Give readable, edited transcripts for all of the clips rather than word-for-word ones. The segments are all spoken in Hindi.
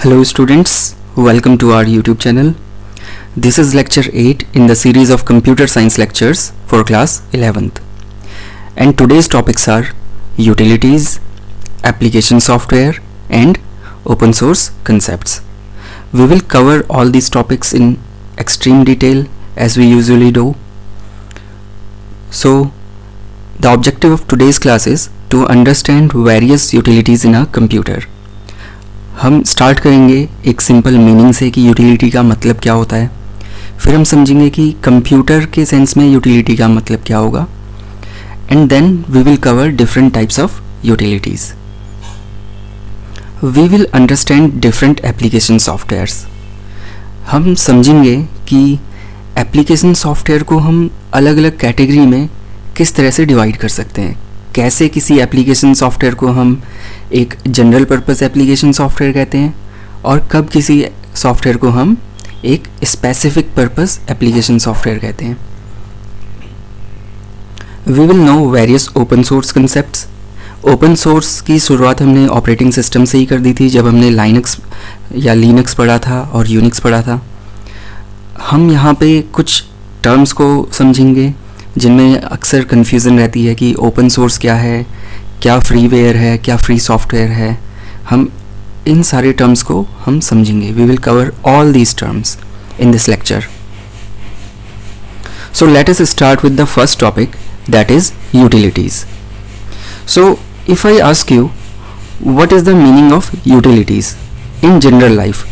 Hello students, welcome to our YouTube channel. This is lecture 8 in the series of computer science lectures for class 11th. And today's topics are utilities, application software and open source concepts. We will cover all these topics in extreme detail as we usually do. So the objective of today's class is to understand various utilities in a computer. हम स्टार्ट करेंगे एक सिंपल मीनिंग से कि यूटिलिटी का मतलब क्या होता है, फिर हम समझेंगे कि कंप्यूटर के सेंस में यूटिलिटी का मतलब क्या होगा, and then we will cover different types of utilities. We will understand different application softwares. हम समझेंगे कि एप्लीकेशन सॉफ्टवेयर को हम अलग अलग कैटेगरी में किस तरह से डिवाइड कर सकते हैं. कैसे किसी एप्लीकेशन सॉफ्टवेयर को हम एक जनरल पर्पस एप्लीकेशन सॉफ्टवेयर कहते हैं और कब किसी सॉफ्टवेयर को हम एक स्पेसिफिक पर्पस एप्लीकेशन सॉफ्टवेयर कहते हैं. We will know various open source concepts. Open source की शुरुआत हमने ऑपरेटिंग सिस्टम से ही कर दी थी जब हमने लाइनक्स या लिनक्स पढ़ा था और यूनिक्स पढ़ा था. हम यहाँ पे कुछ टर्म्स को समझेंगे जिनमें अक्सर कन्फ्यूज़न रहती है कि ओपन सोर्स क्या है, क्या फ्रीवेयर है, क्या फ्री सॉफ्टवेयर है. हम इन सारे टर्म्स को हम समझेंगे. We will cover all these terms in this lecture. So let us start with the first topic, that is utilities. So if I ask you what is the meaning of utilities in general life.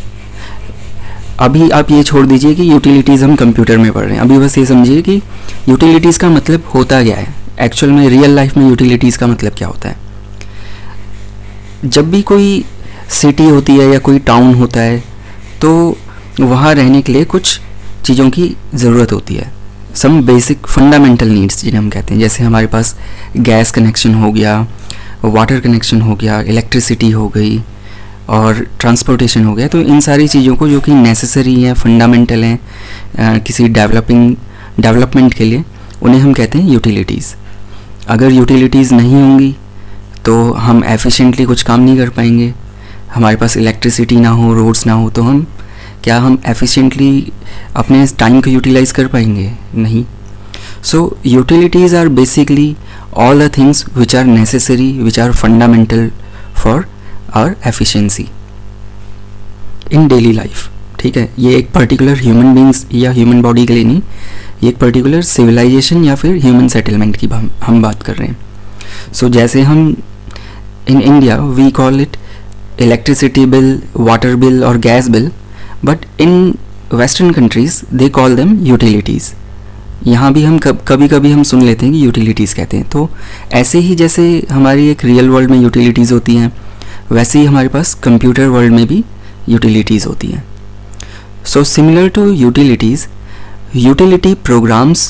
अभी आप ये छोड़ दीजिए कि यूटिलिटीज़ हम कंप्यूटर में पढ़ रहे हैं. अभी बस ये समझिए कि यूटिलिटीज़ का मतलब होता क्या है, एक्चुअल में रियल लाइफ में यूटिलिटीज़ का मतलब क्या होता है. जब भी कोई सिटी होती है या कोई टाउन होता है तो वहाँ रहने के लिए कुछ चीज़ों की ज़रूरत होती है. सम बेसिक फंडामेंटल नीड्स जिन्हें हम कहते हैं, जैसे हमारे पास गैस कनेक्शन हो गया, वाटर कनेक्शन हो गया, इलेक्ट्रिसिटी हो गई और ट्रांसपोर्टेशन हो गया. तो इन सारी चीज़ों को जो कि नेसेसरी हैं, फंडामेंटल हैं किसी डेवलपमेंट के लिए, उन्हें हम कहते हैं यूटिलिटीज़. अगर यूटिलिटीज़ नहीं होंगी तो हम एफिशिएंटली कुछ काम नहीं कर पाएंगे. हमारे पास इलेक्ट्रिसिटी ना हो, रोड्स ना हो, तो हम एफिशिएंटली अपने टाइम को यूटिलाइज़ कर पाएंगे? नहीं. So utilities are basically all the things which are necessary, which are fundamental for our efficiency in daily life. ठीक है, ये एक पर्टिकुलर ह्यूमन बींग्स या ह्यूमन बॉडी के लिए नहीं, ये एक पर्टिकुलर सिविलाइजेशन या फिर ह्यूमन सेटलमेंट की हम बात कर रहे हैं. सो जैसे हम in India we call it electricity bill, water bill और gas bill, but in western countries they call them utilities. यहाँ भी हम कभी कभी हम सुन लेते हैं कि यूटिलिटीज़ कहते हैं. तो ऐसे ही जैसे हमारी एक रियल वर्ल्ड में यूटिलिटीज़ होती हैं, वैसे ही हमारे पास कंप्यूटर वर्ल्ड में भी यूटिलिटीज़ होती हैं. So similar to utilities, utility programs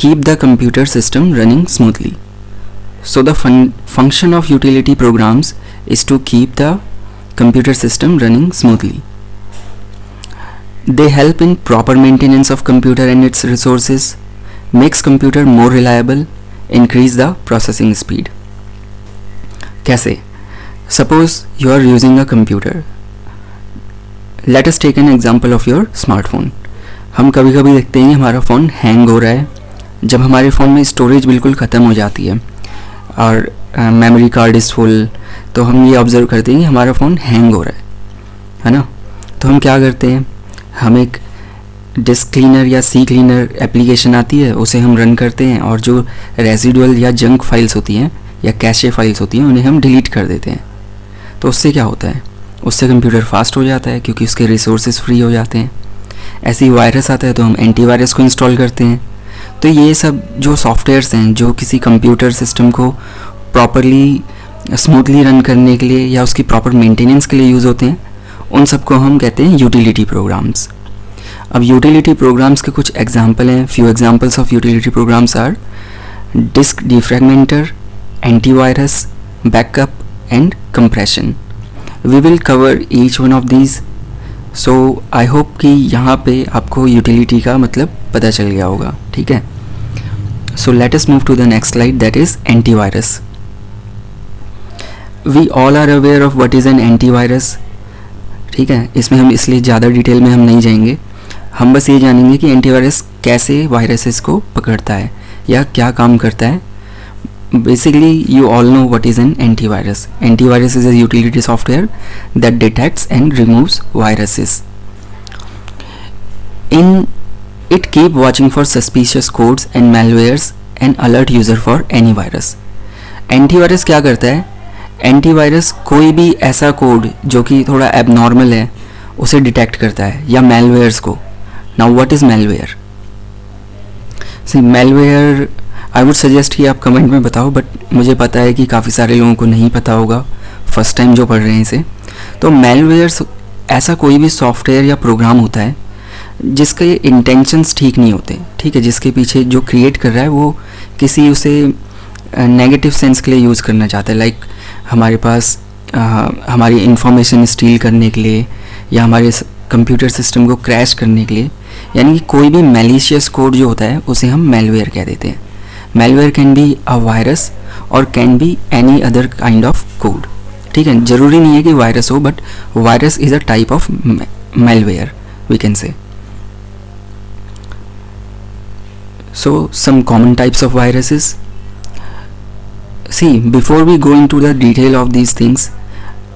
keep the computer system running smoothly. So the function of utility programs is to keep the computer system running smoothly. They help in proper maintenance of computer and its resources, makes computer more reliable, increase the processing speed. कैसे? Suppose you are using a computer. Let us take an example of your smartphone. हम कभी कभी देखते हैं कि हमारा फ़ोन हैंग हो रहा है जब हमारे फ़ोन में स्टोरेज बिल्कुल ख़त्म हो जाती है और मेमोरी कार्ड इज़ फुल. तो हम ये ऑब्ज़र्व करते हैं कि हमारा फ़ोन हैंग हो रहा है ना. तो हम क्या करते हैं, हम एक डिस्क क्लीनर या सी क्लीनर एप्लीकेशन आती है, उसे हम रन करते हैं और जो रेजिडुअल या जंक फाइल्स होती हैं या कैशे फाइल्स होती हैं उन्हें हम डिलीट कर देते हैं. तो उससे क्या होता है, उससे कंप्यूटर फास्ट हो जाता है क्योंकि उसके रिसोर्सेज फ्री हो जाते हैं. ऐसे ही वायरस आता है तो हम एंटीवायरस को इंस्टॉल करते हैं. तो ये सब जो सॉफ्टवेयर्स हैं जो किसी कंप्यूटर सिस्टम को प्रॉपरली स्मूथली रन करने के लिए या उसकी प्रॉपर मेंटेनेंस के लिए यूज़ होते हैं, उन सब को हम कहते हैं यूटिलिटी प्रोग्राम्स. अब यूटिलिटी प्रोग्राम्स के कुछ एग्जांपल हैं. Few examples of utility programs are disk defragmenter, antivirus, backup and compression. We will cover each one of these. So I hope कि यहाँ पे आपको यूटिलिटी का मतलब पता चल गया होगा. ठीक है, so let us move to the next slide, that is antivirus. We all are aware of what is an antivirus. ठीक है, इसमें हम इसलिए ज़्यादा डिटेल में हम नहीं जाएंगे, हम बस ये जानेंगे कि एंटीवायरस कैसे वायरसेस को पकड़ता है या क्या काम करता है. Basically, you all know what is an antivirus. Antivirus is a utility software that detects and removes viruses. In it keep watching for suspicious codes and malwares and alert user for any virus. Antivirus क्या करता है? एंटीवायरस कोई भी ऐसा कोड जो कि थोड़ा एबनॉर्मल है उसे डिटेक्ट करता है, या malwares को. Now what is malware? See, malware I would suggest कि आप कमेंट में बताओ, बट मुझे पता है कि काफ़ी सारे लोगों को नहीं पता होगा फर्स्ट टाइम जो पढ़ रहे हैं इसे. तो मेलवेयर्स ऐसा कोई भी सॉफ्टवेयर या प्रोग्राम होता है जिसके इंटेंशंस ठीक नहीं होते, ठीक है, जिसके पीछे जो क्रिएट कर रहा है वो किसी उसे नेगेटिव सेंस के लिए यूज़ करना चाहता है. लाइक हमारे पास हमारी इंफॉर्मेशन स्टील करने के लिए या हमारे कंप्यूटर सिस्टम को क्रैश करने के लिए, यानी कि कोई भी मैलिशियस कोड जो होता है उसे हम मेलवेयर कह देते हैं. Malware can be a virus or can be any other kind of code. ठीक है, ज़रूरी नहीं है कि वायरस हो, but virus is a type of malware we can say. So some common types of viruses. See, before we go into the detail of these things,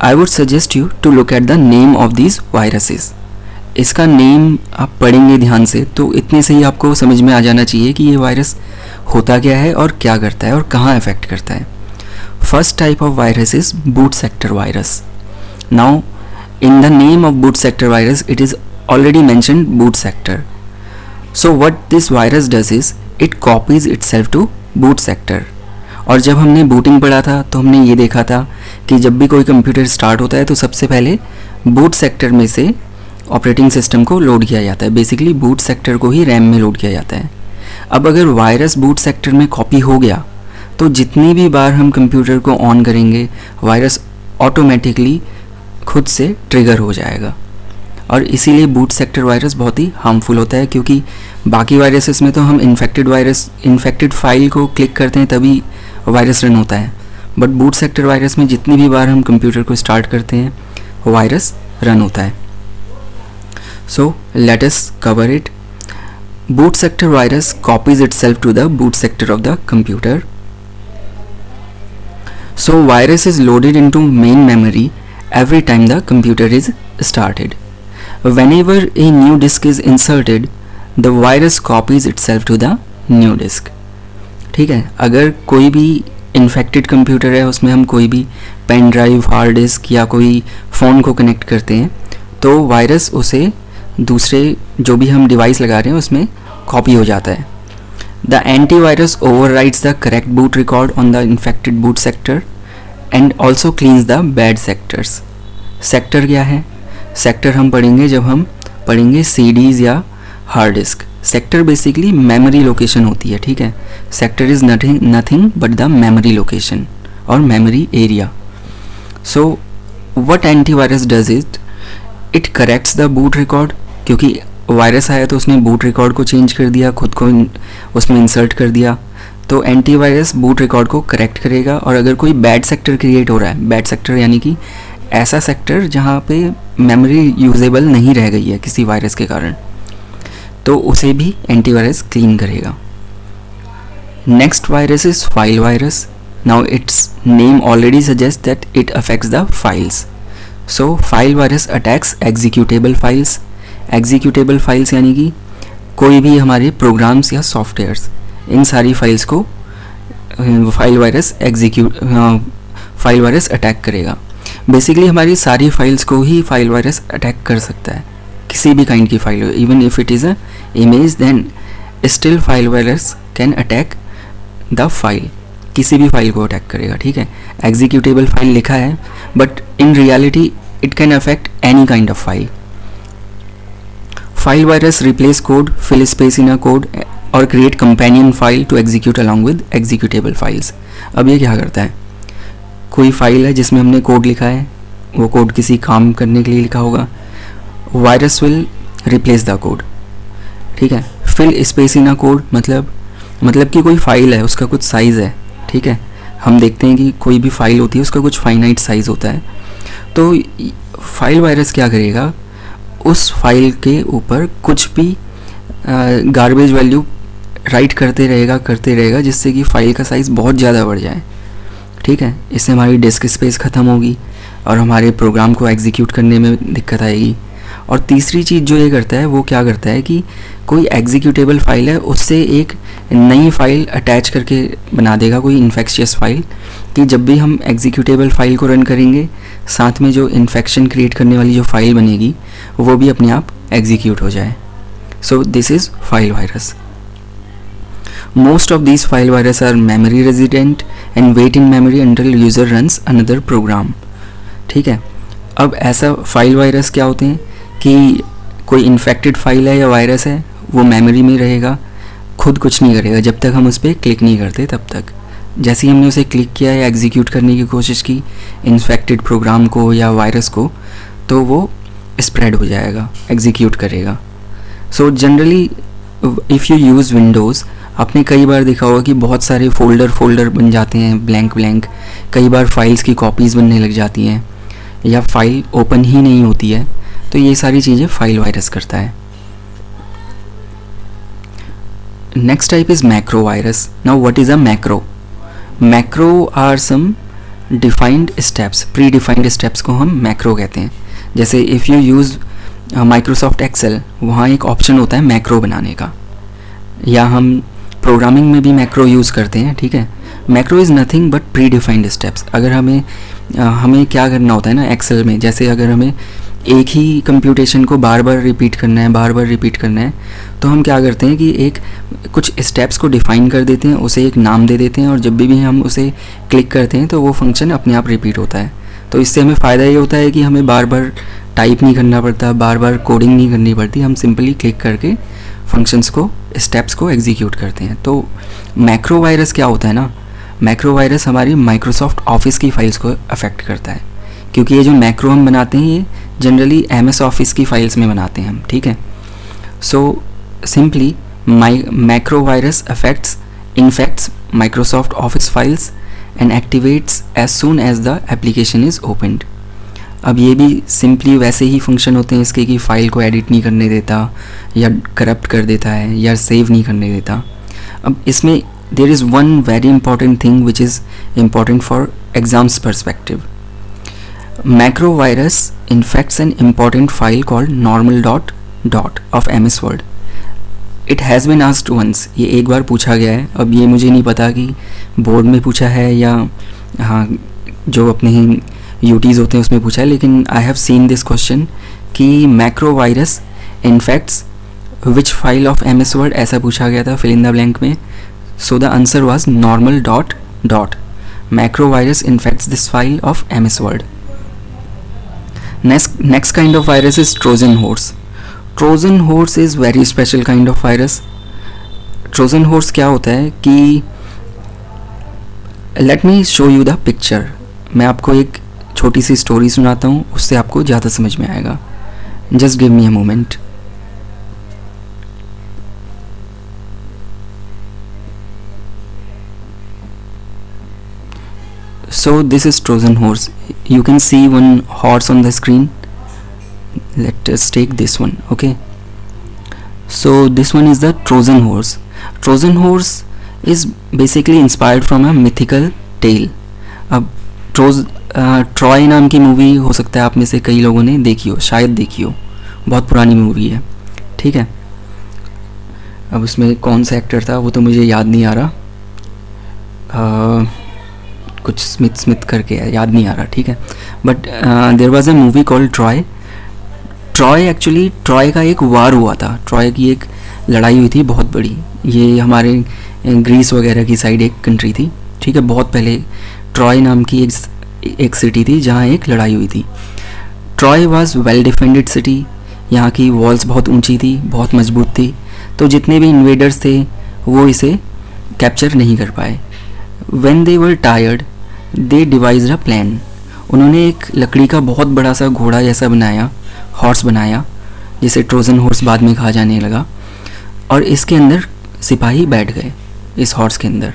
I would suggest you to look at the name of these viruses. इसका नेम आप पढ़ेंगे ध्यान से तो इतने से ही आपको समझ में आ जाना चाहिए कि ये वायरस होता क्या है और क्या करता है और कहाँ अफेक्ट करता है. First type of virus is boot sector virus. Now in the name of boot sector virus it is already mentioned boot sector. So what this virus does is it copies itself to boot sector. और जब हमने बूटिंग पढ़ा था तो हमने ये देखा था कि जब भी कोई कंप्यूटर स्टार्ट होता है तो सबसे पहले बूट सेक्टर में से ऑपरेटिंग सिस्टम को लोड किया जाता है. बेसिकली बूट सेक्टर को ही रैम में लोड किया जाता है. अब अगर वायरस बूट सेक्टर में कॉपी हो गया तो जितनी भी बार हम कंप्यूटर को ऑन करेंगे वायरस ऑटोमेटिकली खुद से ट्रिगर हो जाएगा. और इसीलिए बूट सेक्टर वायरस बहुत ही हार्मफुल होता है, क्योंकि बाकी वायरसेस में तो हम इन्फेक्टेड फाइल को क्लिक करते हैं तभी वायरस रन होता है, बट बूट सेक्टर वायरस में जितनी भी बार हम कंप्यूटर को स्टार्ट करते हैं वायरस रन होता है. So let us cover it. Boot sector virus copies itself to the boot sector of the computer. So virus is loaded into main memory every time the computer is started. Whenever a new disk is inserted, the virus copies itself to the new disk. ठीक है, अगर कोई भी इन्फेक्टेड कंप्यूटर है उसमें हम कोई भी पेन ड्राइव, हार्ड डिस्क या कोई फ़ोन को कनेक्ट करते हैं तो वायरस उसे दूसरे जो भी हम डिवाइस लगा रहे हैं उसमें कॉपी हो जाता है. The antivirus overrides the correct boot record on the infected boot sector and also cleans the bad sectors. Sector क्या है? सेक्टर हम पढ़ेंगे जब हम पढ़ेंगे सीडीज़ या hard disk. Sector basically memory location होती है, ठीक है. Sector is nothing but the memory location और memory area. So what antivirus does it corrects the boot record. क्योंकि वायरस आया तो उसने बूट रिकॉर्ड को चेंज कर दिया, खुद को उसमें इंसर्ट कर दिया, तो एंटीवायरस बूट रिकॉर्ड को करेक्ट करेगा. और अगर कोई बैड सेक्टर क्रिएट हो रहा है, बैड सेक्टर यानी कि ऐसा सेक्टर जहाँ पे मेमोरी यूजेबल नहीं रह गई है किसी वायरस के कारण, तो उसे भी एंटीवायरस क्लीन करेगा. Next virus is file virus. Now it's name already suggest that it affects the files. So file virus attacks executable files. Executable files यानी कि कोई भी हमारे प्रोग्राम्स या सॉफ्टवेयर्स, इन सारी फाइल्स को फाइल वायरस अटैक करेगा. बेसिकली हमारी सारी फाइल्स को ही फाइल वायरस अटैक कर सकता है, किसी भी काइंड की फाइल हो. Even if it is a image then still file virus can attack the file. किसी भी फाइल को अटैक करेगा, ठीक है. एग्जीक्यूटेबल फाइल लिखा है but in reality it can affect any kind of file. File virus replace code, fill space in a code or create companion file to execute along with executable files. अब ये क्या करता है? कोई फाइल है जिसमें हमने कोड लिखा है, वो कोड किसी काम करने के लिए लिखा होगा, virus will replace the code, ठीक है. Fill space in a code मतलब कि कोई फाइल है, उसका कुछ साइज़ है, ठीक है. हम देखते हैं कि कोई भी फाइल होती है उसका कुछ फाइनाइट साइज़ होता है, तो फाइल वायरस क्या करेगा, उस फाइल के ऊपर कुछ भी गार्बेज वैल्यू राइट करते रहेगा जिससे कि फ़ाइल का साइज़ बहुत ज़्यादा बढ़ जाए, ठीक है। इससे हमारी डिस्क स्पेस ख़त्म होगी और हमारे प्रोग्राम को एग्जीक्यूट करने में दिक्कत आएगी। और तीसरी चीज़ जो ये करता है वो क्या करता है कि कोई एग्जीक्यूटेबल फाइल है उससे एक नई फाइल अटैच करके बना देगा, कोई इन्फेक्शियस फाइल, कि जब भी हम एग्जीक्यूटेबल फाइल को रन करेंगे साथ में जो इन्फेक्शन क्रिएट करने वाली जो फाइल बनेगी वो भी अपने आप एग्जीक्यूट हो जाए। सो this is file virus. Most of these file viruses are memory resident and wait in memory until user runs another program, ठीक है। अब ऐसा फाइल वायरस क्या होते हैं कि कोई इन्फेक्टेड फाइल है या वायरस है, वो मेमोरी में रहेगा, खुद कुछ नहीं करेगा जब तक हम उस पर क्लिक नहीं करते तब तक। जैसे ही हमने उसे क्लिक किया या एग्जीक्यूट करने की कोशिश की इन्फेक्टेड प्रोग्राम को या वायरस को, तो वो स्प्रेड हो जाएगा, एग्जीक्यूट करेगा। So generally if you use Windows, आपने कई बार देखा होगा कि बहुत सारे फोल्डर बन जाते हैं ब्लैंक, कई बार फाइल्स की कॉपीज़ बनने लग जाती हैं या फाइल ओपन ही नहीं होती है, तो ये सारी चीज़ें फाइल वायरस करता है। Next type is macro virus. Now what is a macro? Macro are some defined steps, predefined steps को हम मैक्रो कहते हैं। जैसे if you use Microsoft Excel, वहाँ एक ऑप्शन होता है मैक्रो बनाने का, या हम प्रोग्रामिंग में भी मैक्रो यूज़ करते हैं, ठीक है। Macro is nothing but pre defined steps. अगर हमें क्या करना होता है ना एक्सेल में, जैसे अगर हमें एक ही कंप्यूटेशन को बार बार रिपीट करना है, तो हम क्या करते हैं कि एक कुछ स्टेप्स को डिफ़ाइन कर देते हैं, उसे एक नाम दे देते हैं, और जब भी हम उसे क्लिक करते हैं तो वो फंक्शन अपने आप रिपीट होता है। तो इससे हमें फ़ायदा ये होता है कि हमें बार बार टाइप नहीं करना पड़ता, बार बार कोडिंग नहीं करनी पड़ती, हम सिंपली क्लिक करके फंक्शंस को, स्टेप्स को एग्जीक्यूट करते हैं। तो मैक्रो वायरस क्या होता है ना, मैक्रो वायरस हमारी माइक्रोसॉफ्ट ऑफिस की फाइल्स को अफेक्ट करता है, क्योंकि ये जो मैक्रो हम बनाते हैं ये जनरली MS ऑफिस की फाइल्स में बनाते हैं हम, ठीक है। So simply macro virus infects Microsoft office files and activates as soon as the application is opened. अब ये भी सिंपली वैसे ही फंक्शन होते हैं इसके कि फ़ाइल को एडिट नहीं करने देता या करप्ट कर देता है या सेव नहीं करने देता। अब इसमें there is one very important thing which is important for exams perspective. Macro virus infects an important file called normal.dot of MS Word। It has been asked once, ये एक बार पूछा गया है। अब ये मुझे नहीं पता कि बोर्ड में पूछा है या हाँ जो अपने UTs होते हैं उसमें पूछा है, लेकिन I have seen this question कि macro virus infects which file of MS Word, ऐसा पूछा गया था फिल इन द ब्लैंक में। So the answer was normal.dot। Macro virus infects this file of MS Word। Next kind of virus is Trojan horse. Trojan horse is very special kind of virus. Trojan horse क्या होता है कि let me show you the picture। मैं आपको एक छोटी सी स्टोरी सुनाता हूँ, उससे आपको ज़्यादा समझ में आएगा। Just give me a moment। So this is Trojan horse. You can see one horse on the screen. Let us take this one, okay? So this one is the Trojan horse. Trojan horse is basically inspired from a mythical tale. अब ट्रॉय नाम की मूवी हो सकता है आप में से कई लोगों ने देखी हो, शायद देखी हो, बहुत पुरानी मूवी है, ठीक है। अब उसमें कौन सा एक्टर था वो तो मुझे याद नहीं आ रहा, कुछ स्मिथ करके याद नहीं आ रहा, ठीक है। But there was a movie called Troy. Actually Troy का एक वार हुआ था, ट्रॉय की एक लड़ाई हुई थी बहुत बड़ी। ये हमारे ग्रीस वगैरह की साइड एक कंट्री थी, ठीक है। बहुत पहले ट्रॉय नाम की एक सिटी थी जहाँ एक लड़ाई हुई थी। Troy was well defended city, यहाँ की वॉल्स बहुत ऊंची थी, बहुत मजबूत थी, तो जितने भी इन्वेडर्स थे वो इसे कैप्चर नहीं कर पाए। When they were tired they devised a plan. उन्होंने एक लकड़ी का बहुत बड़ा सा घोड़ा जैसा बनाया, हॉर्स बनाया, जिसे ट्रोजन हॉर्स बाद में कहा जाने लगा, और इसके अंदर सिपाही बैठ गए इस हॉर्स के अंदर।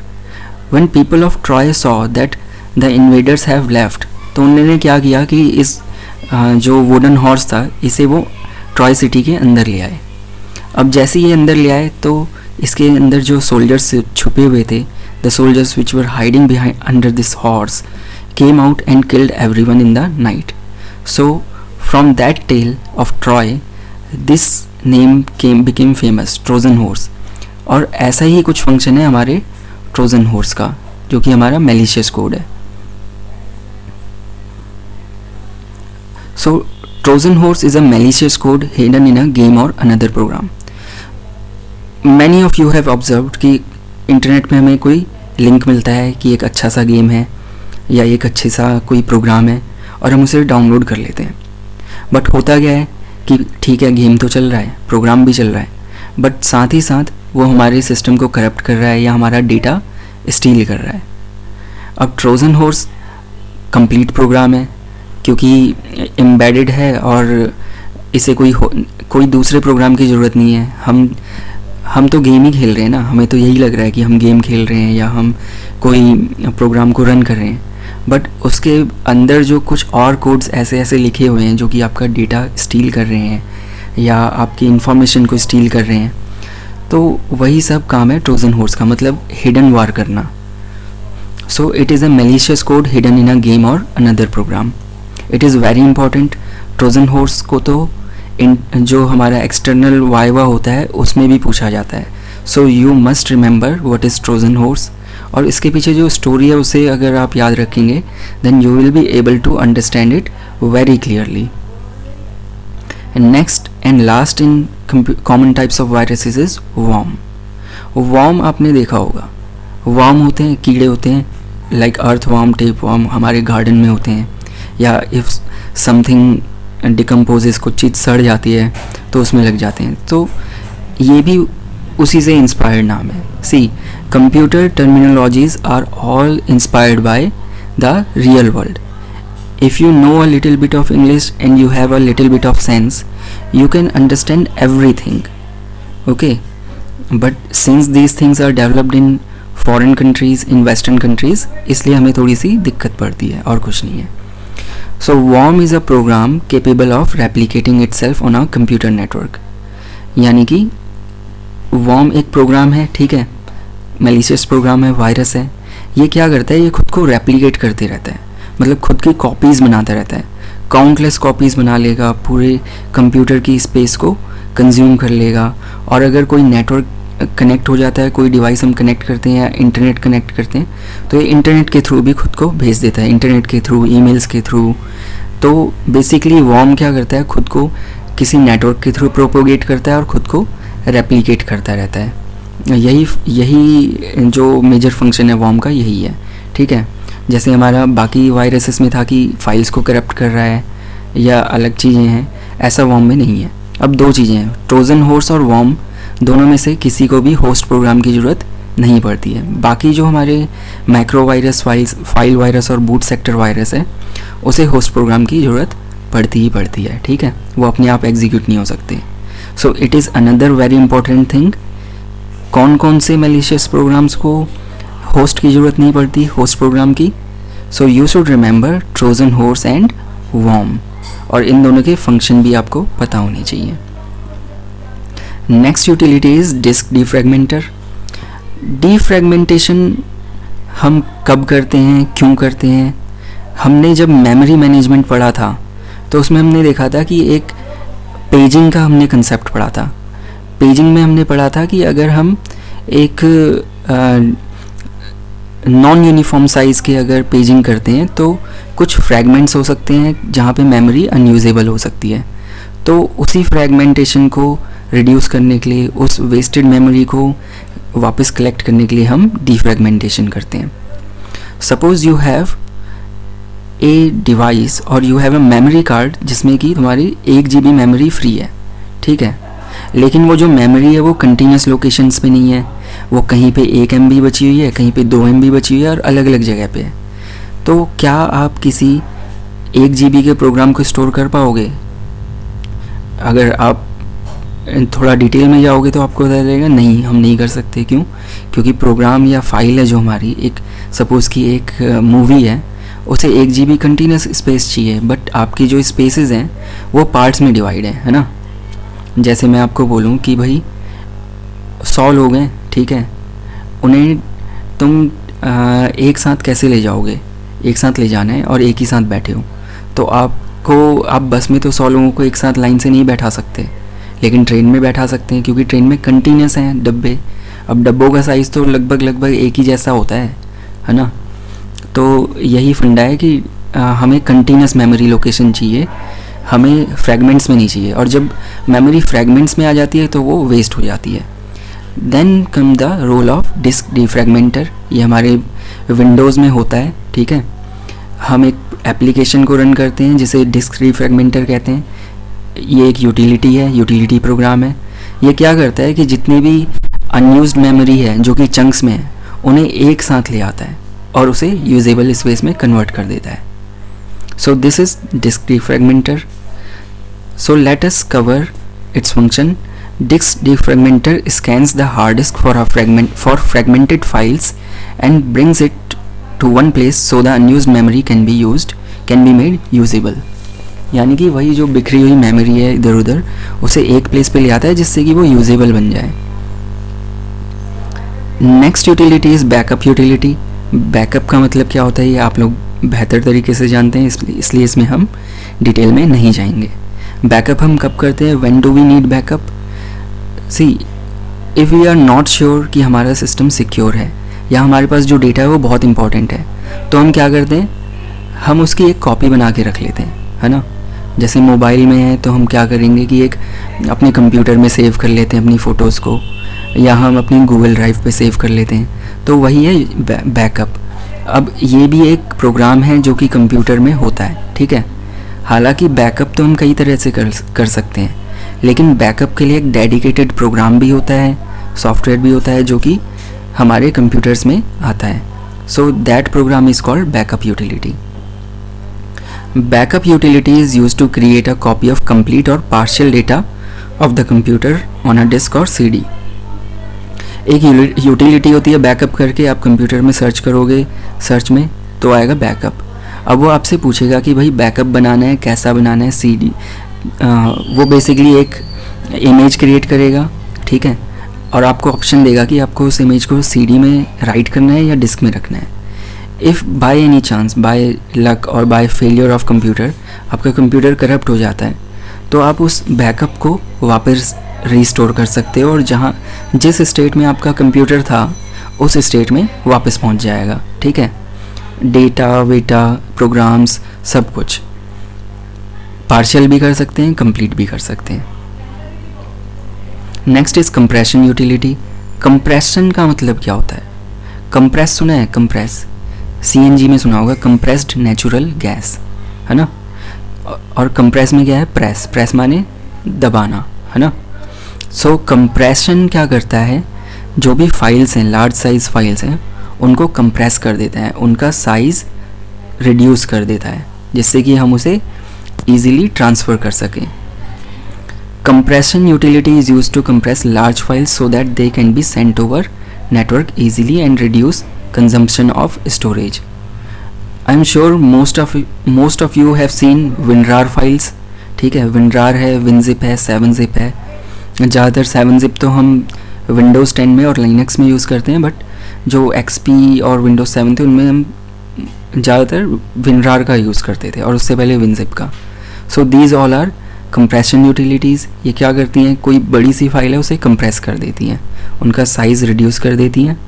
When people of Troy saw that the invaders have left, तो उन्होंने क्या किया कि इस जो वुडन हॉर्स था इसे वो ट्रॉय सिटी के अंदर ले आए। अब जैसे ये अंदर ले आए तो इसके अंदर जो सोल्जर्स छुपे हुए थे, the soldiers which were hiding behind under this horse came out and killed everyone in the night. So from that tale of Troy, this name became famous, Trojan horse. और ऐसा ही कुछ फंक्शन है हमारे ट्रोजन हॉर्स का, जो कि हमारा malicious कोड है. So Trojan horse is a malicious code hidden in a game or another program. Many of you have observed कि इंटरनेट में हमें कोई लिंक मिलता है कि एक अच्छा सा गेम है या एक अच्छे सा कोई प्रोग्राम है और हम उसे डाउनलोड कर लेते हैं. बट होता क्या है कि ठीक है, गेम तो चल रहा है, प्रोग्राम भी चल रहा है, बट साथ ही साथ वो हमारे सिस्टम को करप्ट कर रहा है या हमारा डेटा स्टील कर रहा है. अब ट्रोजन हॉर्स कंप्लीट प्रोग्राम है क्योंकि एम्बेडेड है और इसे कोई दूसरे प्रोग्राम की ज़रूरत नहीं है. हम तो गेम ही खेल रहे हैं ना, हमें तो यही लग रहा है कि हम गेम खेल रहे हैं या हम कोई प्रोग्राम को रन कर रहे हैं, बट उसके अंदर जो कुछ और कोड्स ऐसे ऐसे लिखे हुए हैं जो कि आपका डेटा स्टील कर रहे हैं या आपकी इन्फॉर्मेशन को स्टील कर रहे हैं, तो वही सब काम है ट्रोजन हॉर्स का, मतलब हिडन वार करना. So it is a malicious code hidden in a game or another program. It is very important. Trojan horse को तो जो हमारा एक्सटर्नल वाइवा होता है उसमें भी पूछा जाता है. So you must remember what is Trojan horse. और इसके पीछे जो स्टोरी है उसे अगर आप याद रखेंगे then you will be able to understand it very clearly. Next and last in common types of viruses is worm. Worm आपने देखा होगा, वर्म होते हैं, कीड़े होते हैं, like earthworm, tapeworm हमारे गार्डन में होते हैं, या इफ़ समथिंग डिकम्पोजेस, कुछ चीज़ सड़ जाती है तो उसमें लग जाते हैं. तो ये भी उसी से इंस्पायर्ड नाम है. सी, computer terminologies are all inspired by the real world. If you know a little bit of English and you have a little bit of sense, you can understand everything. Okay, but since these things are developed in foreign countries, in western countries, इसलिए हमें थोड़ी सी दिक्कत पड़ती है और कुछ नहीं है. So worm is a program capable of replicating itself on a computer network. यानी कि worm एक प्रोग्राम है, ठीक है, मैलिशियस प्रोग्राम है, वायरस है. ये क्या करता है, ये खुद को रेप्लिकेट करते रहता है, मतलब खुद की कॉपीज़ बनाता रहता है. काउंटलेस कॉपीज़ बना लेगा, पूरे कंप्यूटर की स्पेस को कंज्यूम कर लेगा. और अगर कोई नेटवर्क कनेक्ट हो जाता है, कोई डिवाइस हम कनेक्ट करते हैं या इंटरनेट कनेक्ट करते हैं, तो ये इंटरनेट के थ्रू भी खुद को भेज देता है, इंटरनेट के थ्रू, ईमेल्स के थ्रू. तो बेसिकली वर्म क्या करता है, खुद को किसी नेटवर्क के थ्रू प्रोपोगेट करता है और ख़ुद को रेप्लिकेट करता रहता है. यही जो मेजर फंक्शन है वर्म का, यही है, ठीक है. जैसे हमारा बाकी वायरसेस में था कि फाइल्स को करप्ट कर रहा है या अलग चीज़ें हैं, ऐसा वर्म में नहीं है. अब दो चीज़ें हैं, ट्रोजन हॉर्स और वर्म, दोनों में से किसी को भी होस्ट प्रोग्राम की ज़रूरत नहीं पड़ती है. बाकी जो हमारे मैक्रो वायरस, फाइल वायरस और बूट सेक्टर वायरस है, उसे होस्ट प्रोग्राम की ज़रूरत पड़ती ही पड़ती है, ठीक है, वो अपने आप एग्जीक्यूट नहीं हो सकते. सो it is another very important thing. कौन कौन से मैलिशियस प्रोग्राम्स को होस्ट की ज़रूरत नहीं पड़ती, होस्ट प्रोग्राम की. So you should remember Trojan horse and worm, और इन दोनों के फंक्शन भी आपको पता होने चाहिए. Next utility is disk defragmenter. Defragmentation हम कब करते हैं, क्यों करते हैं. हमने जब मेमोरी मैनेजमेंट पढ़ा था तो उसमें हमने देखा था कि एक पेजिंग का हमने कंसेप्ट पढ़ा था. पेजिंग में हमने पढ़ा था कि अगर हम एक नॉन यूनिफॉर्म साइज़ के अगर पेजिंग करते हैं तो कुछ फ्रैगमेंट्स हो सकते हैं जहाँ पे मेमोरी अनयूजेबल हो सकती है. तो उसी फ्रैगमेंटेशन को रिड्यूस करने के लिए, उस वेस्टेड मेमोरी को वापस कलेक्ट करने के लिए हम डिफ्रैगमेंटेशन करते हैं. Suppose you have a device और you have a memory card जिसमें कि तुम्हारी 1 GB मेमोरी फ्री है, ठीक है, लेकिन वो जो मेमोरी है वो कंटिन्यूस लोकेशंस पे नहीं है, वो कहीं पे 1 MB बची हुई है, कहीं पे 2 MB बची हुई है और अलग अलग जगह पे है. तो क्या आप किसी 1 GB के प्रोग्राम को स्टोर कर पाओगे? अगर आप थोड़ा डिटेल में जाओगे तो आपको पता चलेगा नहीं, हम नहीं कर सकते. क्यों? क्योंकि प्रोग्राम या फाइल है जो हमारी, एक सपोज़ कि एक मूवी है, उसे 1 GB कंटिन्यूस स्पेस चाहिए, बट आपकी जो स्पेसेस हैं वो पार्ट्स में डिवाइड है ना। जैसे मैं आपको बोलूँ कि भाई 100 लोग हैं, ठीक है, उन्हें तुम एक साथ कैसे ले जाओगे, एक साथ ले जाना है और एक ही साथ बैठे हो, तो आप बस में तो 100 लोगों को एक साथ लाइन से नहीं बैठा सकते, लेकिन ट्रेन में बैठा सकते हैं क्योंकि ट्रेन में कंटिन्यूस हैं डब्बे। अब डब्बों का साइज़ तो लगभग एक ही जैसा होता है ना। तो यही फंडा है कि हमें कंटिन्यूस मेमोरी लोकेशन चाहिए, हमें फ्रैगमेंट्स में नहीं चाहिए, और जब मेमोरी फ्रैगमेंट्स में आ जाती है तो वो वेस्ट हो जाती है। Then come the role of disk defragmenter. ये हमारे विंडोज़ में होता है, ठीक है। हम एक एप्लीकेशन को रन करते हैं जिसे डिस्क डिफ्रैगमेंटर कहते हैं। ये एक यूटिलिटी है, यूटिलिटी प्रोग्राम है। ये क्या करता है कि जितनी भी अनयूज्ड मेमोरी है जो कि चंक्स में है, उन्हें एक साथ ले आता है और उसे यूजेबल स्पेस में कन्वर्ट कर देता है। So this is disk defragmenter. So let us cover its function. Disk defragmenter scans the hard disk for fragmented files and brings it to one place so the unused memory can be made usable। यानी कि वही जो बिखरी हुई मेमोरी है इधर उधर, उसे एक प्लेस पे ले आता है जिससे कि वो यूजेबल बन जाए। Next utility is backup utility. Backup का मतलब क्या होता है ये आप लोग बेहतर तरीके से जानते हैं, इसलिए इसमें हम डिटेल में नहीं जाएंगे। बैकअप हम कब करते हैं, when do we need backup. See if we are not sure कि हमारा सिस्टम सिक्योर है या हमारे पास जो डेटा है वो बहुत इंपॉर्टेंट है, तो हम क्या करते हैं, हम उसकी एक कॉपी बना के रख लेते हैं, है ना। जैसे मोबाइल में है तो हम क्या करेंगे कि एक अपने कंप्यूटर में सेव कर लेते हैं अपनी फ़ोटोज़ को, या हम अपनी गूगल ड्राइव पे सेव कर लेते हैं, तो वही है बैकअप। अब ये भी एक प्रोग्राम है जो कि कंप्यूटर में होता है, ठीक है। हालांकि बैकअप तो हम कई तरह से कर सकते हैं, लेकिन बैकअप के लिए एक डेडिकेटेड प्रोग्राम भी होता है, सॉफ्टवेयर भी होता है जो कि हमारे कंप्यूटर्स में आता है। So that program is called backup utility. Backup utility is used to create a copy of complete or partial data of the computer on a disk or CD। एक यूटिलिटी होती है बैकअप करके, आप कंप्यूटर में सर्च करोगे, सर्च में तो आएगा बैकअप। अब वो आपसे पूछेगा कि भाई बैकअप बनाना है, कैसा बनाना है, CD। वो बेसिकली एक इमेज क्रिएट करेगा, ठीक है, और आपको ऑप्शन देगा कि आपको उस इमेज को CD में राइट करना है या डिस्क में रखना है। If by any chance, by luck और बाय फेलियर ऑफ कंप्यूटर आपका कंप्यूटर करप्ट हो जाता है, तो आप उस बैकअप को वापस रीस्टोर कर सकते हो और जिस स्टेट में आपका कंप्यूटर था उस स्टेट में वापस पहुंच जाएगा, ठीक है। डेटा वेटा प्रोग्राम्स सब कुछ पार्शियल भी कर सकते हैं, कंप्लीट भी कर सकते हैं। Next is compression utility. Compression का मतलब क्या होता है, कंप्रेस सुना है, कंप्रेस CNG में सुना होगा, कंप्रेस्ड नेचुरल गैस, है ना। और कंप्रेस में क्या है, प्रेस माने दबाना, है ना। सो कंप्रेशन क्या करता है, जो भी फाइल्स हैं, लार्ज साइज फाइल्स हैं, उनको कंप्रेस कर देता है, उनका साइज़ रिड्यूस कर देता है, जिससे कि हम उसे ईजिली ट्रांसफ़र कर सकें। Compression utility is used to compress large files so that they can be sent over network easily and reduce consumption of storage. I am sure most of you have seen WinRAR files, ठीक है। WinRAR है, WinZip है, 7-zip है। ज़्यादातर 7-zip तो हम Windows 10 में और Linux में यूज़ करते हैं, बट जो XP और Windows 7 थे उनमें हम ज़्यादातर WinRAR का यूज़ करते थे और उससे पहले WinZip का। So these all are compression utilities. ये क्या करती हैं, कोई बड़ी सी फाइल है उसे कंप्रेस कर देती हैं, उनका साइज़ रिड्यूस कर देती हैं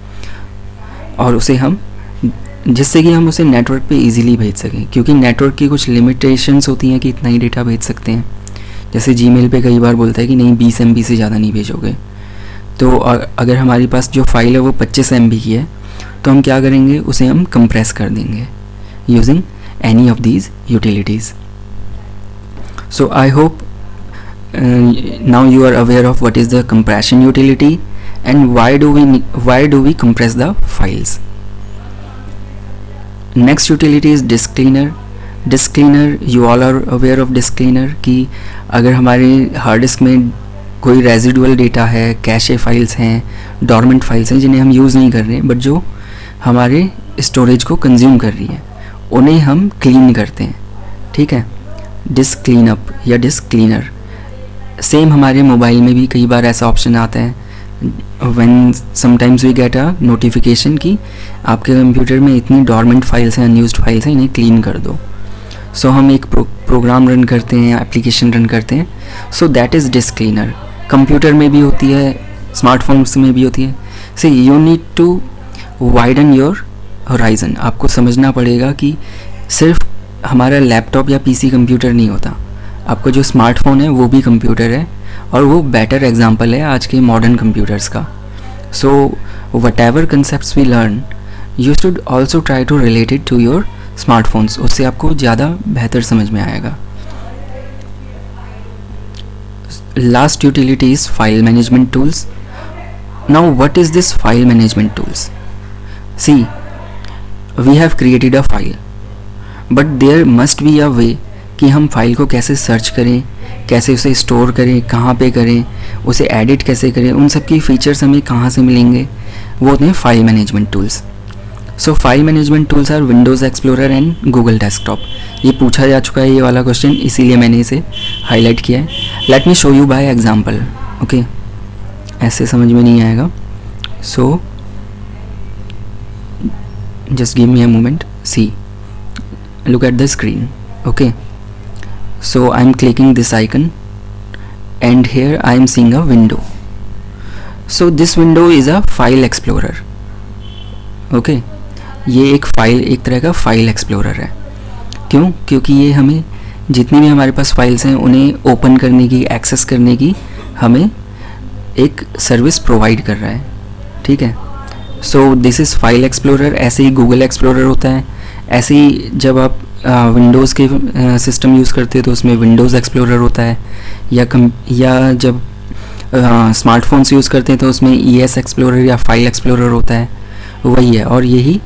और उसे हम, जिससे कि हम उसे नेटवर्क पे इजीली भेज सकें, क्योंकि नेटवर्क की कुछ लिमिटेशंस होती हैं कि इतना ही डेटा भेज सकते हैं। जैसे Gmail पे कई बार बोलता है कि नहीं 20 MB से ज़्यादा नहीं भेजोगे, तो अगर हमारे पास जो फाइल है वो 25 MB की है तो हम क्या करेंगे, उसे हम कंप्रेस कर देंगे using any of these utilities. So I hope now you are aware of what is the compression utility and why do we compress the files. Next utility is disk cleaner. Disk cleaner, you all are aware of disk cleaner कि अगर हमारे हार्ड डिस्क में कोई रेजिडुअल डेटा है, कैशे फाइल्स हैं, डॉर्मेंट फाइल्स हैं जिन्हें हम यूज़ नहीं कर रहे हैं बट जो हमारे स्टोरेज को कंज्यूम कर रही है, उन्हें हम क्लीन करते हैं, ठीक है, डिस्क क्लीन अप या डिस्क क्लीनर। सेम हमारे मोबाइल में भी कई बार ऐसा ऑप्शन आता है when sometimes we get a notification कि आपके कंप्यूटर में इतनी डॉर्मेंट फाइल्स हैं, अनयूज्ड फाइल्स हैं, इन्हें क्लीन कर दो। सो हम एक प्रोग्राम रन करते हैं, एप्लीकेशन रन करते हैं, so that is disk cleaner. Computer में भी होती है, स्मार्टफोन्स में भी होती है। See you need to widen your horizon. आपको समझना पड़ेगा कि सिर्फ हमारा लैपटॉप या पीसी कंप्यूटर नहीं होता, आपका जो स्मार्टफोन है वो भी कंप्यूटर है, और वो बेटर एग्जांपल है आज के मॉडर्न कंप्यूटर्स का। So whatever concept we learn you should also try to relate it to your smartphones, उससे आपको ज़्यादा बेहतर समझ में आएगा। Last utility is file management tools. Now what is this file management tools? See we have created a file, but there must be a way कि हम फाइल को कैसे सर्च करें, कैसे उसे स्टोर करें, कहाँ पे करें, उसे एडिट कैसे करें, उन सब की फीचर्स हमें कहाँ से मिलेंगे, वो होते हैं file management tools. So file management tools are Windows Explorer and Google desktop. ये पूछा जा चुका है ये वाला क्वेश्चन, इसीलिए मैंने इसे हाईलाइट किया है। Let me show you by example. Okay, ऐसे समझ में नहीं आएगा, सो just give me a moment. See, look at the screen. Okay, so I'm clicking this icon and here I am seeing a window. So this window is a file explorer. Okay, ये एक फाइल, एक तरह का फाइल एक्सप्लोरर है। क्यों? क्योंकि ये हमें जितनी भी हमारे पास फाइल्स हैं उन्हें ओपन करने की, एक्सेस करने की हमें एक सर्विस प्रोवाइड कर रहा है, ठीक है। So this is file explorer. ऐसे ही गूगल एक्सप्लोरर होता है, ऐसे ही जब आप विंडोज़ के सिस्टम यूज़ करते हो तो उसमें विंडोज़ एक्सप्लोरर होता है, या जब स्मार्टफोन्स यूज़ करते हैं तो उसमें ES एक्सप्लोरर या फाइल एक्सप्लोरर होता है, वही है। और यही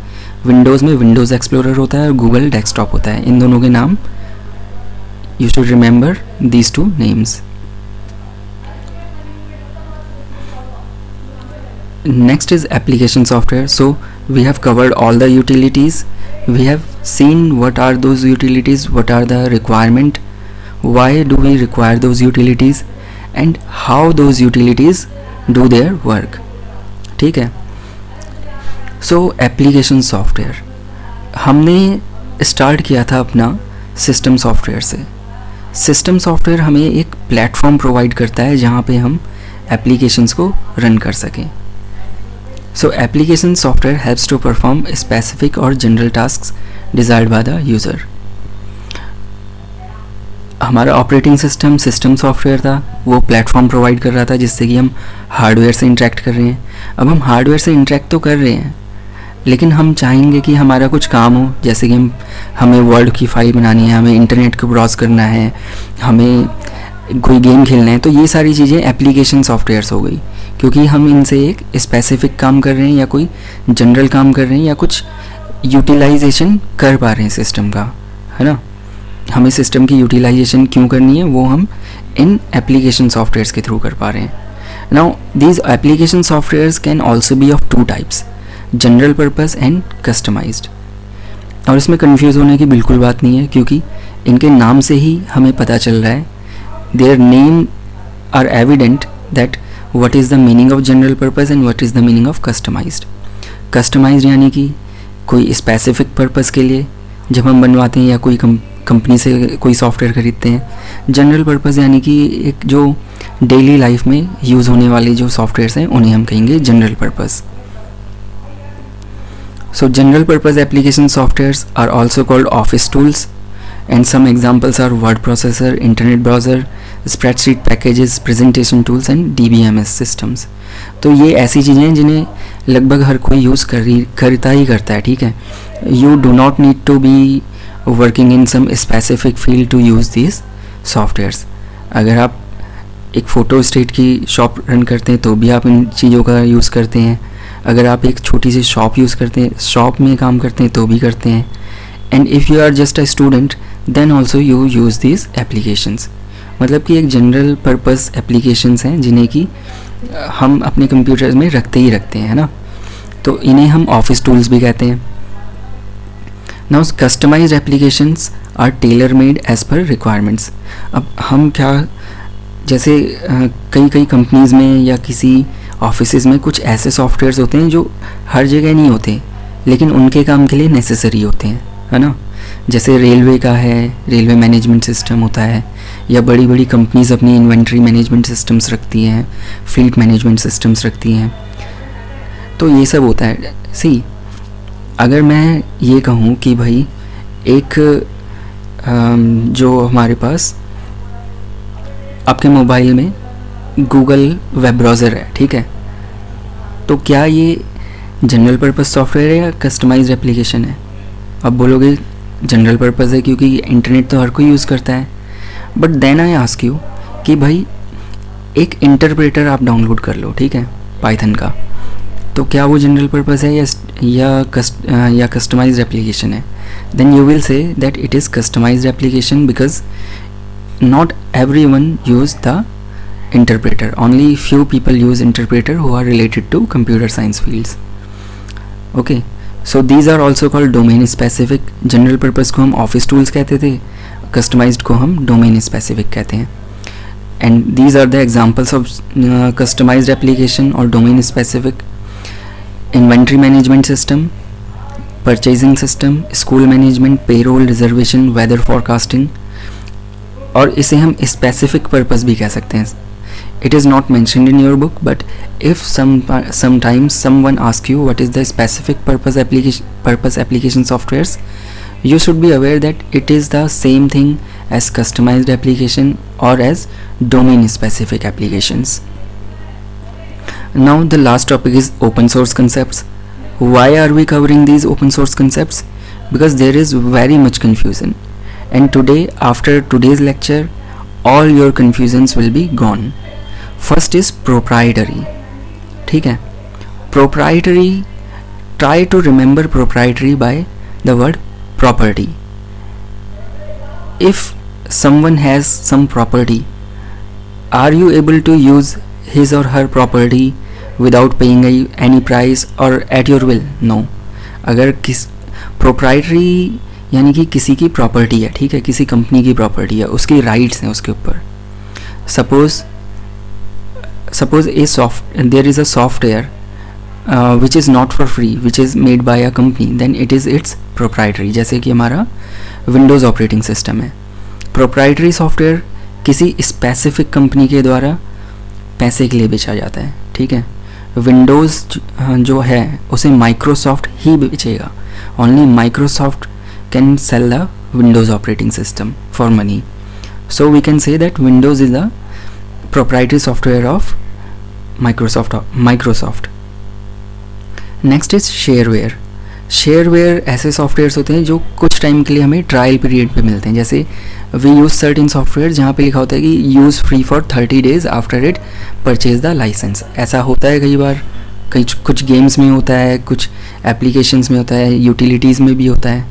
विंडोज़ में विंडोज़ एक्सप्लोरर होता है और गूगल डेस्कटॉप होता है। इन दोनों के नाम you should remember these two names. Next is application software. So we have covered all the utilities. We have seen what are those utilities, what are the requirement, why do we require those utilities, and how those utilities do their work. ठीक है। So application software हमने स्टार्ट किया था अपना सिस्टम सॉफ्टवेयर से। सिस्टम सॉफ्टवेयर हमें एक प्लेटफॉर्म प्रोवाइड करता है जहाँ पे हम एप्लीकेशंस को रन कर सकें। So application software helps to perform specific or general tasks desired by the user. हमारा ऑपरेटिंग सिस्टम सॉफ्टवेयर था, वो प्लेटफॉर्म प्रोवाइड कर रहा था जिससे कि हम हार्डवेयर से इंटरेक्ट कर रहे हैं। अब हम हार्डवेयर से इंटरेक्ट तो कर रहे हैं, लेकिन हम चाहेंगे कि हमारा कुछ काम हो, जैसे कि हमें वर्ड की फ़ाइल बनानी है, हमें इंटरनेट को ब्राउज़ करना है, हमें कोई गेम खेलना है। तो ये सारी चीज़ें एप्लीकेशन सॉफ्टवेयर्स हो गई, क्योंकि हम इनसे एक स्पेसिफिक काम कर रहे हैं या कोई जनरल काम कर रहे हैं या कुछ यूटिलाइजेशन कर पा रहे हैं सिस्टम का, है ना। हमें सिस्टम की यूटिलाइजेशन क्यों करनी है वो हम इन एप्लीकेशन सॉफ्टवेयर्स के थ्रू कर पा रहे हैं। Now these application softwares can also be of two types, general purpose and customized. और इसमें कन्फ्यूज़ होने की बिल्कुल बात नहीं है, क्योंकि इनके नाम से ही हमें पता चल रहा है, their name are evident that what is the meaning of general purpose and what is the meaning of customized. Customized यानी कि कोई स्पेसिफिक पर्पस के लिए जब हम बनवाते हैं या कोई कंपनी से कोई सॉफ्टवेयर खरीदते हैं। जनरल पर्पस यानी कि एक जो डेली लाइफ में यूज़ होने वाले जो सॉफ्टवेयर्स हैं उन्हें हम कहेंगे general purpose. So general purpose application softwares are also called office tools and some examples are word processor, internet browser, spreadsheet packages, presentation tools and DBMS systems. तो ये ऐसी चीज़ें हैं जिन्हें लगभग हर कोई यूज़ करता ही करता है, ठीक है। You do not need to be working in some specific field to use these softwares. अगर आप एक फ़ोटो स्टेट की शॉप रन करते हैं तो भी आप इन चीज़ों का यूज़ करते हैं। अगर आप एक छोटी सी शॉप यूज़ करते हैं, शॉप में काम करते हैं तो भी करते हैं। And if you are just a student then also you use this applications. मतलब कि एक जनरल पर्पस एप्लीकेशंस हैं जिन्हें कि हम अपने कंप्यूटर में रखते ही रखते हैं, है ना। तो इन्हें हम ऑफिस टूल्स भी कहते हैं। Now customized applications are tailor made as per requirements. अब हम क्या, जैसे कई कई कंपनीज़ में या किसी ऑफिसेज़ में कुछ ऐसे सॉफ्टवेयर्स होते हैं जो हर जगह नहीं होते, लेकिन उनके काम के लिए नेसेसरी होते हैं, है ना. जैसे रेलवे का है, रेलवे मैनेजमेंट सिस्टम होता है, या बड़ी बड़ी कंपनीज़ अपनी इन्वेंट्री मैनेजमेंट सिस्टम्स रखती हैं, फ्लीट मैनेजमेंट सिस्टम्स रखती हैं. तो ये सब होता है. सी, अगर मैं ये कहूँ कि भाई एक जो हमारे पास आपके मोबाइल में गूगल वेब ब्राउज़र है, ठीक है, तो क्या ये जनरल पर्पस सॉफ्टवेयर है या कस्टमाइज्ड एप्लीकेशन है? अब बोलोगे जनरल पर्पस है क्योंकि इंटरनेट तो हर कोई यूज़ करता है. But then I ask you कि भाई एक इंटरप्रेटर आप डाउनलोड कर लो, ठीक है, पाइथन का, तो क्या वो जनरल पर्पस है या कस्टमाइज्ड एप्लीकेशन है? Then you will say that it is customized application because not everyone use the interpreter. Only few people use interpreter who are related to computer science fields. Okay, so these are also called domain specific. General purpose को हम office tools कहते थे, customized को हम domain specific कहते हैं. And these are the examples of customized application or domain specific: inventory management system, purchasing system, school management, payroll, reservation, weather forecasting. और इसे हम स्पेसिफिक पर्पस भी कह सकते हैं. It is not mentioned in your book, but if sometimes someone ask you what is the specific purpose application softwares, you should be aware that it is the same thing as customized application or as domain specific applications. Now the last topic is open source concepts. Why are we covering these open source concepts? Because there is very much confusion, and today, after today's lecture, all your confusions will be gone. First is proprietary. ठीक है, proprietary, try to remember proprietary by the word property. If someone has some property, are you able to use his or her property without paying any price or at your will? No. अगर किस proprietary यानी कि किसी की प्रॉपर्टी है, ठीक है, किसी कंपनी की प्रॉपर्टी है, उसकी राइट्स हैं उसके ऊपर. Suppose there is a software which is not for free, which is made by a company, then it is its proprietary. जैसे कि हमारा विंडोज़ ऑपरेटिंग सिस्टम है, प्रोप्राइटरी सॉफ्टवेयर किसी स्पेसिफिक कंपनी के द्वारा पैसे के लिए बेचा जाता है, ठीक है. विंडोज़ जो है उसे माइक्रोसॉफ्ट ही बेचेगा. Only Microsoft can sell the Windows operating system for money. So we can say that Windows is the proprietary software of Microsoft. Next is shareware. Shareware ऐसे सॉफ्टवेयर्स होते हैं जो कुछ टाइम के लिए हमें ट्रायल पीरियड पे मिलते हैं. जैसे वी यूज़ सर्टेन सॉफ्टवेयर जहाँ पे लिखा होता है कि use free for 30 days after it purchase the licence. ऐसा होता है कई बार, कुछ गेम्स में होता है, कुछ एप्लीकेशंस में होता है, यूटिलिटीज़ में भी होता है.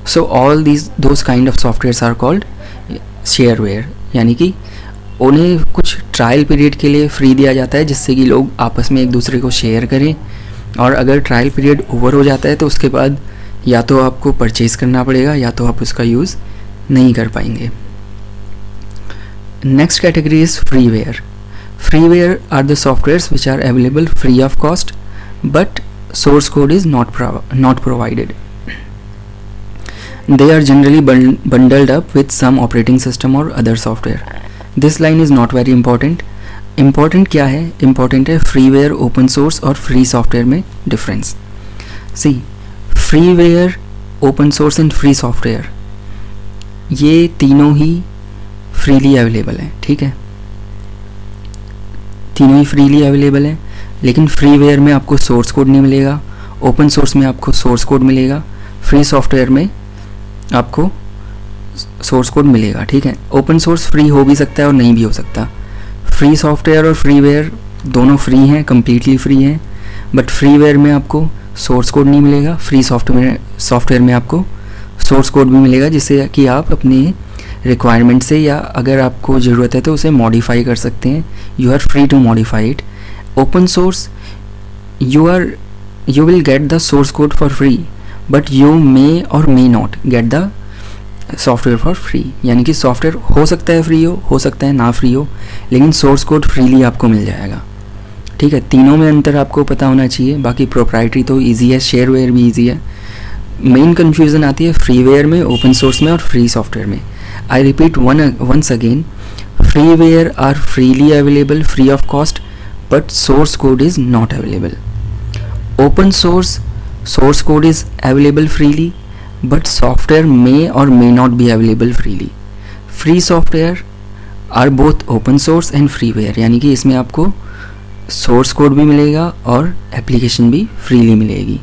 So all those kind of softwares are called shareware, यानी कि उन्हें कुछ ट्रायल पीरियड के लिए फ्री दिया जाता है जिससे कि लोग आपस में एक दूसरे को शेयर करें, और अगर ट्रायल पीरियड ओवर हो जाता है तो उसके बाद या तो आपको परचेज़ करना पड़ेगा या तो आप उसका यूज़ नहीं कर पाएंगे. Next category is freeware. Freeware are the softwares which are available free of cost but source code is not provided. They are generally bundled up with some operating system or other software. This line is not very important. Important क्या है? Important है freeware, open source और free software में difference. See, freeware, open source and free software ये तीनों ही freely available हैं, ठीक है, तीनों ही freely available हैं. लेकिन freeware में आपको source code नहीं मिलेगा, open source में आपको source code मिलेगा, free software में आपको सोर्स कोड मिलेगा, ठीक है. ओपन सोर्स फ्री हो भी सकता है और नहीं भी हो सकता. फ्री सॉफ्टवेयर और फ्रीवेयर दोनों फ्री हैं, कम्प्लीटली फ्री हैं, बट फ्रीवेयर में आपको सोर्स कोड नहीं मिलेगा. फ्री सॉफ्टवेयर में आपको सोर्स कोड भी मिलेगा जिससे कि आप अपने रिक्वायरमेंट से या अगर आपको ज़रूरत है तो उसे मॉडिफाई कर सकते हैं. You are free to modify it. Open source you will get the source code for free, but you may or may not get the software for free, यानी कि सॉफ्टवेयर हो सकता है फ्री हो सकता है ना फ्री हो, लेकिन सोर्स कोड फ्रीली आपको मिल जाएगा। ठीक है, तीनों में अंतर आपको पता होना चाहिए। बाकी प्रोप्राइटरी तो ईजी है, शेयरवेयर भी ईजी है। मेन कन्फ्यूज़न आती है फ्रीवेयर में, ओपन सोर्स में और फ्री सॉफ्टवेयर में। I repeat once again, freeware are freely available free of cost, but source code is not available. Open source code is available freely, but software may or may not be available freely. Free software are both open source and freeware, यानी कि इसमें आपको source code भी मिलेगा और application भी freely मिलेगी.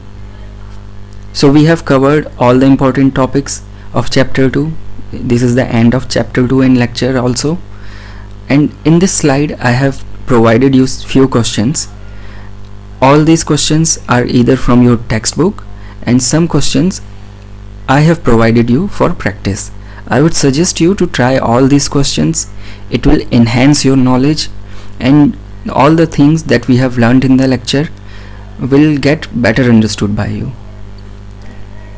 So we have covered all the important topics of chapter 2. This is the end of chapter 2 and lecture also. And in this slide I have provided you few questions. All these questions are either from your textbook and some questions I have provided you for practice. I would suggest you to try all these questions. It will enhance your knowledge, and all the things that we have learned in the lecture will get better understood by you.